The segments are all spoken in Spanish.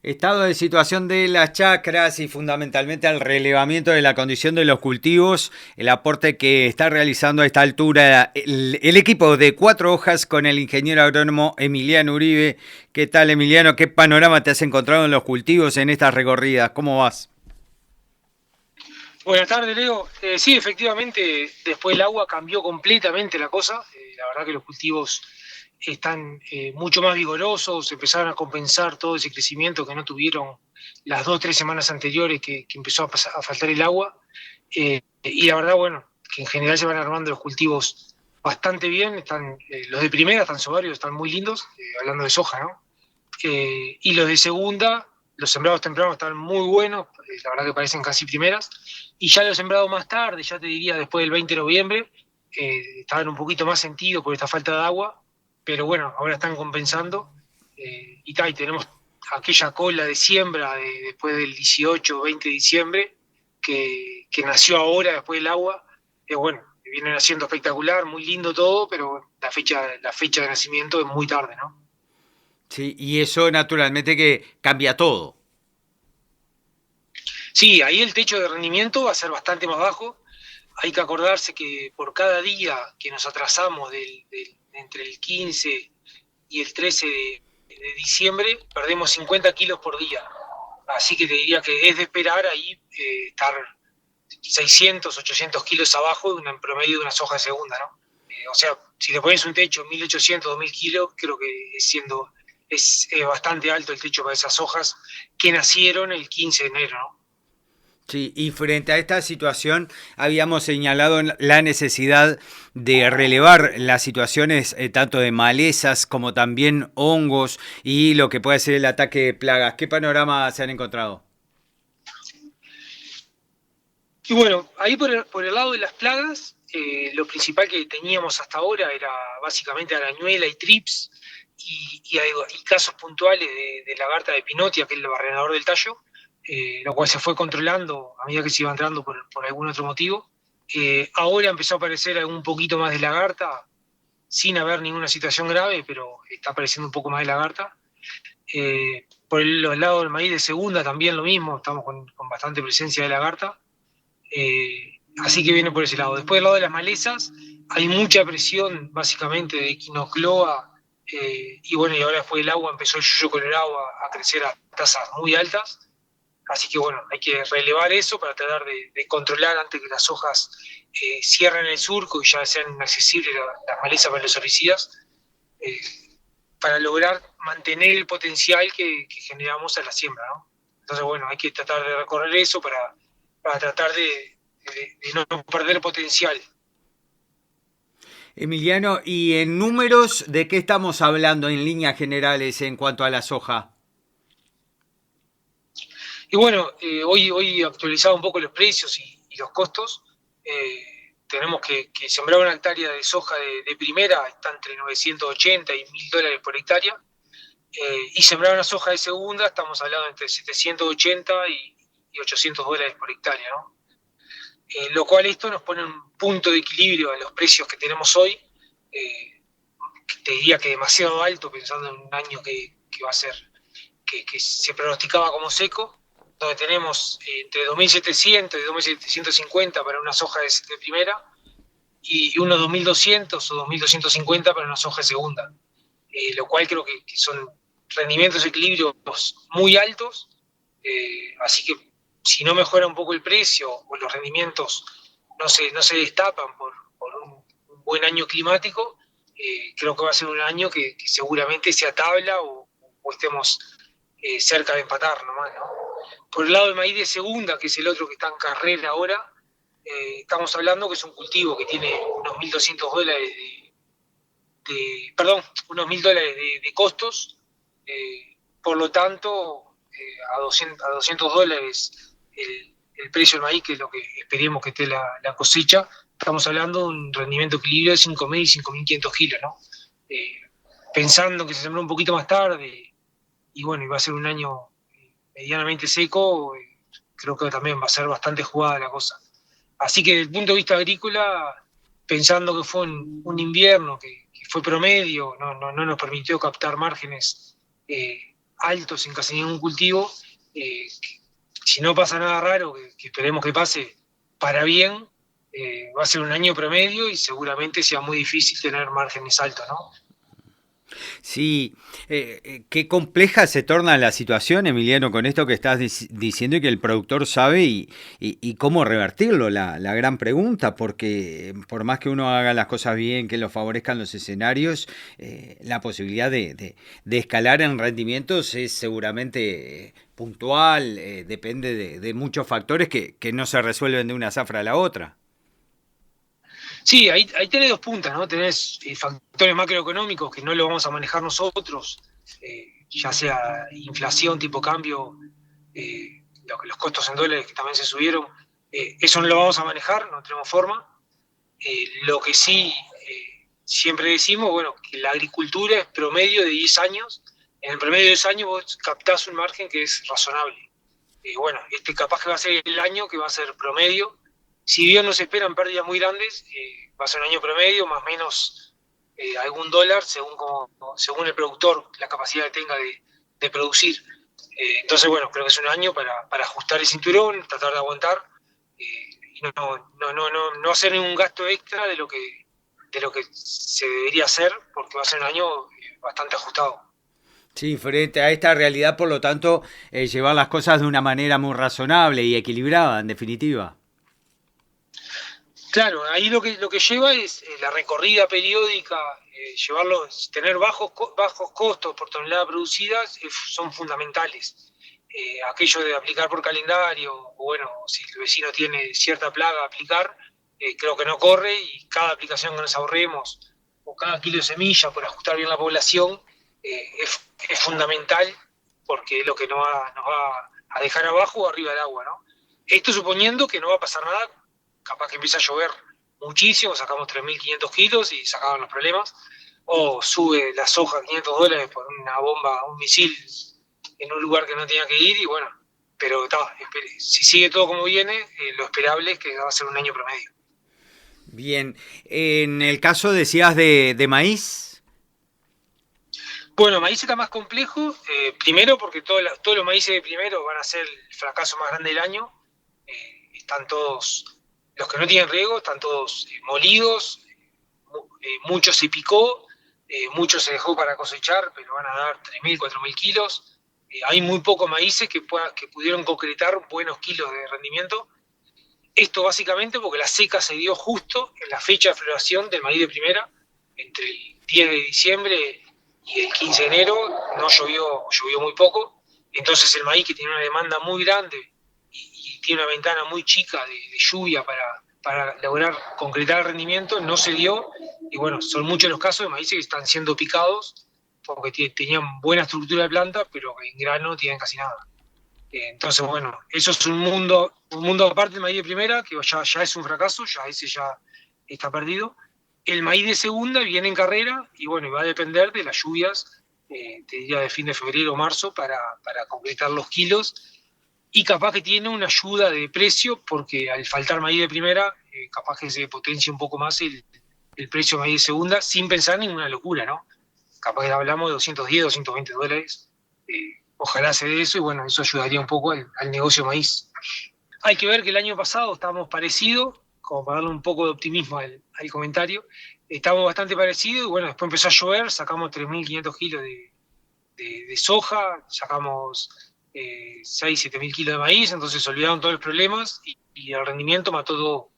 Estado de situación de las chacras y fundamentalmente al relevamiento de la condición de los cultivos, el aporte que está realizando a esta altura el equipo de Cuatro Hojas con el ingeniero agrónomo Emiliano Uribe. ¿Qué tal, Emiliano? ¿Qué panorama te has encontrado en los cultivos en estas recorridas? ¿Cómo vas? Buenas tardes, Leo. Sí, efectivamente, después del agua cambió completamente la cosa. La verdad que los cultivos están mucho más vigorosos, empezaron a compensar todo ese crecimiento que no tuvieron las 2 o 3 semanas anteriores que empezó a faltar el agua. Y la verdad, bueno, que en general se van armando los cultivos bastante bien. Los de primera están varios, están muy lindos, hablando de soja, ¿no? Y los de segunda, los sembrados tempranos están muy buenos, la verdad que parecen casi primeras. Y ya los sembrados más tarde, ya te diría después del 20 de noviembre, estaban un poquito más sentidos por esta falta de agua, pero bueno, ahora están compensando. Y tenemos aquella cola de siembra después del 18 o 20 de diciembre, que nació ahora después del agua. Bueno, viene naciendo espectacular, muy lindo todo, pero la fecha de nacimiento es muy tarde, ¿no? Sí, y eso naturalmente que cambia todo. Sí, ahí el techo de rendimiento va a ser bastante más bajo. Hay que acordarse que por cada día que nos atrasamos entre el 15 y el 13 de diciembre, perdemos 50 kilos por día. Así que te diría que es de esperar ahí estar 600, 800 kilos abajo en promedio de una soja de segunda, ¿no? O sea, si le pones un techo 1800, 2000 kilos, creo que es bastante alto el techo para esas hojas que nacieron el 15 de enero, ¿no? Sí, y frente a esta situación habíamos señalado la necesidad de relevar las situaciones tanto de malezas como también hongos y lo que puede ser el ataque de plagas. ¿Qué panorama se han encontrado? Y bueno, ahí por el lado de las plagas, lo principal que teníamos hasta ahora era básicamente arañuela y trips y casos puntuales de lagarta de Pinotia, que es el barrenador del tallo, lo cual se fue controlando a medida que se iba entrando por algún otro motivo. Ahora empezó a aparecer un poquito más de lagarta, sin haber ninguna situación grave, pero está apareciendo un poco más de lagarta. Por los lados del maíz de segunda también lo mismo, estamos con bastante presencia de lagarta. Así que viene por ese lado. Después del lado de las malezas, hay mucha presión básicamente de quinocloa, y bueno, y ahora después del agua empezó el yuyo colorado a crecer a tasas muy altas. Así que bueno, hay que relevar eso para tratar de controlar antes que las hojas cierren el surco y ya sean inaccesibles las malezas para los herbicidas, eh, para lograr mantener el potencial que generamos a la siembra, ¿no? Entonces, bueno, hay que tratar de recorrer eso para tratar de no perder potencial. Emiliano, ¿y en números de qué estamos hablando en líneas generales en cuanto a la soja? Y bueno, hoy actualizado un poco los precios y los costos, tenemos que sembrar una hectárea de soja de primera está entre 980 y $1000 por hectárea, y sembrar una soja de segunda estamos hablando entre 780 y $800 por hectárea, ¿no? Lo cual esto nos pone un punto de equilibrio a los precios que tenemos hoy, que te diría que demasiado alto pensando en un año que va a ser, que se pronosticaba como seco, donde tenemos entre 2.700 y 2.750 para una soja de primera y unos 2.200 o 2.250 para una soja de segunda, lo cual creo que son rendimientos, equilibrios muy altos. Así que si no mejora un poco el precio o los rendimientos no se destapan por un buen año climático, creo que va a ser un año que seguramente sea tabla o estemos cerca de empatar nomás, ¿no? Por el lado del maíz de segunda, que es el otro que está en carrera ahora, estamos hablando que es un cultivo que tiene unos $1.200 perdón, unos $1.000 de costos. Por lo tanto, a $200 el precio del maíz, que es lo que esperemos que esté la cosecha, estamos hablando de un rendimiento equilibrio de 5.000 y 5.500 kilos, ¿no? Eh, Pensando que se sembró un poquito más tarde y bueno, iba a ser un año medianamente seco, creo que también va a ser bastante jugada la cosa. Así que desde el punto de vista agrícola, pensando que fue un invierno que fue promedio, no nos permitió captar márgenes altos en casi ningún cultivo. Si no pasa nada raro, que esperemos que pase para bien, va a ser un año promedio y seguramente sea muy difícil tener márgenes altos, ¿no? Sí, qué compleja se torna la situación, Emiliano, con esto que estás diciendo y que el productor sabe y cómo revertirlo, la gran pregunta, porque por más que uno haga las cosas bien, que lo favorezcan los escenarios, la posibilidad de escalar en rendimientos es seguramente puntual, depende de muchos factores que no se resuelven de una zafra a la otra. Sí, ahí tenés dos puntas, ¿no? Tenés factores macroeconómicos que no lo vamos a manejar nosotros, ya sea inflación, tipo cambio, los costos en dólares que también se subieron, eso no lo vamos a manejar, no tenemos forma. Lo que sí siempre decimos, bueno, que la agricultura es promedio de 10 años, en el promedio de 10 años vos captás un margen que es razonable. Bueno, este capaz que va a ser el año que va a ser promedio. Si bien no se esperan pérdidas muy grandes, va a ser un año promedio, más o menos algún dólar, según el productor, la capacidad que tenga de producir. Entonces, bueno, creo que es un año para ajustar el cinturón, tratar de aguantar y no hacer ningún gasto extra de lo que se debería hacer, porque va a ser un año bastante ajustado. Sí, frente a esta realidad, por lo tanto, llevar las cosas de una manera muy razonable y equilibrada, en definitiva. Claro, ahí lo que lleva es la recorrida periódica, tener bajos costos por tonelada producidas son fundamentales. Aquello de aplicar por calendario, o bueno, si el vecino tiene cierta plaga, aplicar, creo que no corre y cada aplicación que nos ahorremos o cada kilo de semilla por ajustar bien la población es fundamental porque es lo que nos va a dejar abajo o arriba del agua, ¿no? Esto suponiendo que no va a pasar nada, capaz que empieza a llover muchísimo, sacamos 3.500 kilos y sacaban los problemas, o sube la soja a $500 por una bomba, un misil en un lugar que no tenía que ir, y bueno, pero si sigue todo como viene, lo esperable es que va a ser un año promedio. Bien, en el caso decías de maíz. Bueno, maíz está más complejo, primero porque todos los maíces de primero van a ser el fracaso más grande del año, están todos, los que no tienen riego, están todos molidos, mucho se picó, mucho se dejó para cosechar, pero van a dar 3.000, 4.000 kilos. Hay muy pocos maíces que pudieron concretar buenos kilos de rendimiento. Esto básicamente porque la seca se dio justo en la fecha de floración del maíz de primera, entre el 10 de diciembre y el 15 de enero, no llovió muy poco. Entonces el maíz, que tiene una demanda muy grande y tiene una ventana muy chica de lluvia para lograr concretar el rendimiento, no se dio. Y bueno, son muchos los casos de maíces que están siendo picados porque tenían buena estructura de planta, pero en grano no tienen casi nada. Entonces, bueno, eso es un mundo aparte del maíz de primera, que ya es un fracaso, ya ese ya está perdido. El maíz de segunda viene en carrera y bueno, va a depender de las lluvias, te diría de fin de febrero o marzo, para completar los kilos. Y capaz que tiene una ayuda de precio, porque al faltar maíz de primera, capaz que se potencia un poco más el precio de maíz de segunda, sin pensar en ninguna locura, ¿no? Capaz que hablamos de 210, $220. Ojalá se dé eso y bueno, eso ayudaría un poco al negocio maíz. Hay que ver que el año pasado estábamos parecidos, como para darle un poco de optimismo al comentario, estábamos bastante parecidos y bueno, después empezó a llover, sacamos 3.500 kilos de soja, sacamos 6, 7.000 kilos de maíz, entonces se olvidaron todos los problemas y el rendimiento mató todo.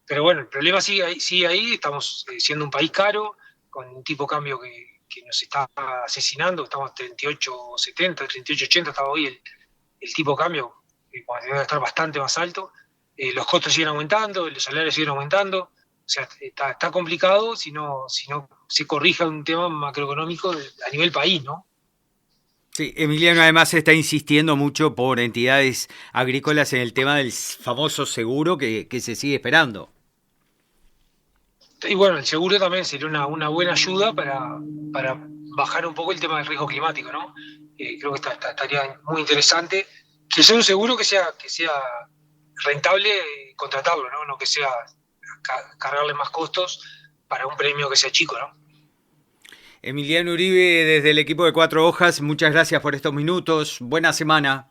Pero bueno, el problema sigue ahí, estamos siendo un país caro, con un tipo de cambio que nos está asesinando, estamos 38.70, 38.80, estaba hoy el tipo de cambio, que debe estar bastante más alto, los costos siguen aumentando, los salarios siguen aumentando, o sea, está complicado si no se corrija un tema macroeconómico a nivel país, ¿no? Sí, Emiliano además está insistiendo mucho por entidades agrícolas en el tema del famoso seguro que se sigue esperando. Y bueno, el seguro también sería una buena ayuda para bajar un poco el tema del riesgo climático, ¿no? Creo que estaría muy interesante que sea un seguro que sea rentable contratarlo, ¿no? No que sea cargarle más costos para un premio que sea chico, ¿no? Emiliano Uribe, desde el equipo de Cuatro Hojas, muchas gracias por estos minutos. Buena semana.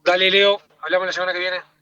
Dale, Leo, hablamos la semana que viene.